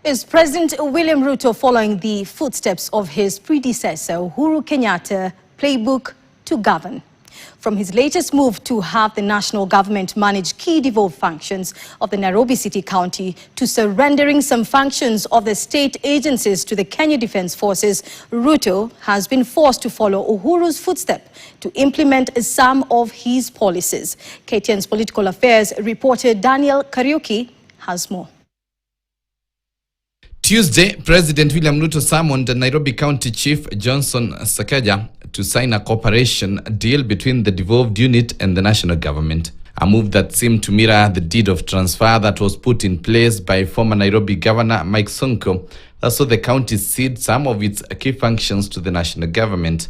Is President William Ruto following the footsteps of his predecessor, Uhuru Kenyatta, playbook to govern? From his latest move to have the national government manage key devolved functions of the Nairobi City County to surrendering some functions of the state agencies to the Kenya Defence Forces, Ruto has been forced to follow Uhuru's footsteps to implement some of his policies. KTN's political affairs reporter Daniel Kariuki has more. Tuesday, President William Ruto summoned Nairobi County Chief Johnson Sakaja to sign a cooperation deal between the devolved unit and the national government. A move that seemed to mirror the deed of transfer that was put in place by former Nairobi Governor Mike Sonko, that saw the county cede some of its key functions to the national government.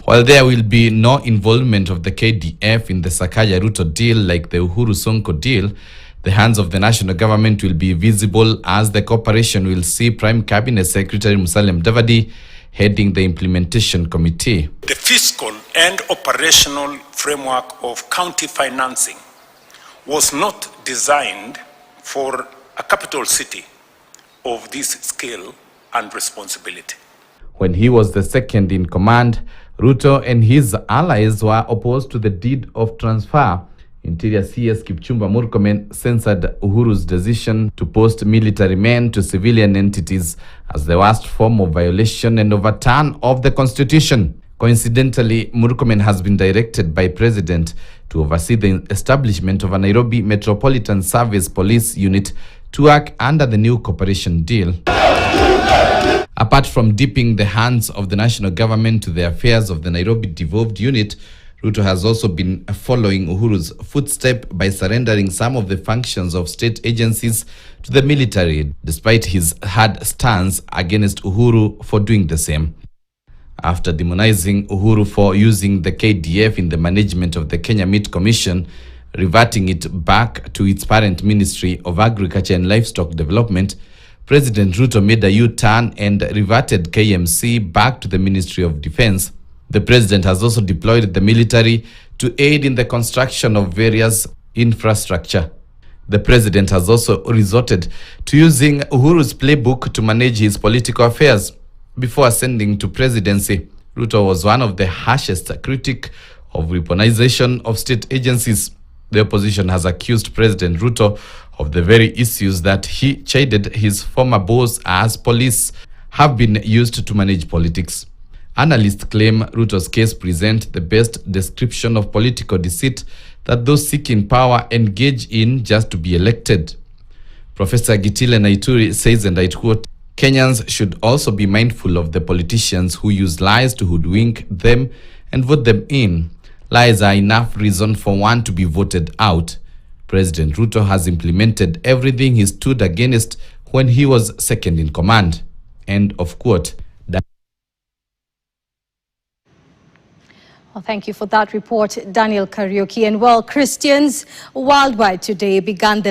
While there will be no involvement of the KDF in the Sakaja-Ruto deal like the Uhuru-Sonko deal, the hands of the national government will be visible as the cooperation will see Prime Cabinet Secretary Musalia Mudavadi heading the implementation committee. The fiscal and operational framework of county financing was not designed for a capital city of this scale and responsibility. When he was the second in command, Ruto and his allies were opposed to the deed of transfer. Interior CS Kipchumba Murkomen censored Uhuru's decision to post military men to civilian entities as the worst form of violation and overturn of the constitution. Coincidentally, Murkomen has been directed by President to oversee the establishment of a Nairobi Metropolitan Service Police Unit to work under the new cooperation deal. Apart from dipping the hands of the national government to the affairs of the Nairobi devolved unit, Ruto has also been following Uhuru's footsteps by surrendering some of the functions of state agencies to the military, despite his hard stance against Uhuru for doing the same. After demonizing Uhuru for using the KDF in the management of the Kenya Meat Commission, reverting it back to its parent Ministry of Agriculture and Livestock Development, President Ruto made a U-turn and reverted KMC back to the Ministry of Defence. The president has also deployed the military to aid in the construction of various infrastructure. The president has also resorted to using Uhuru's playbook to manage his political affairs. Before ascending to presidency, Ruto was one of the harshest critics of weaponization of state agencies. The opposition has accused President Ruto of the very issues that he chided his former boss as police have been used to manage politics. Analysts claim Ruto's case presents the best description of political deceit that those seeking power engage in just to be elected. Professor Gitile Naituri says, and I quote, "Kenyans should also be mindful of the politicians who use lies to hoodwink them and vote them in. Lies are enough reason for one to be voted out. President Ruto has implemented everything he stood against when he was second in command." End of quote. Well, thank you for that report, Daniel Kariuki. And well, Christians worldwide today began the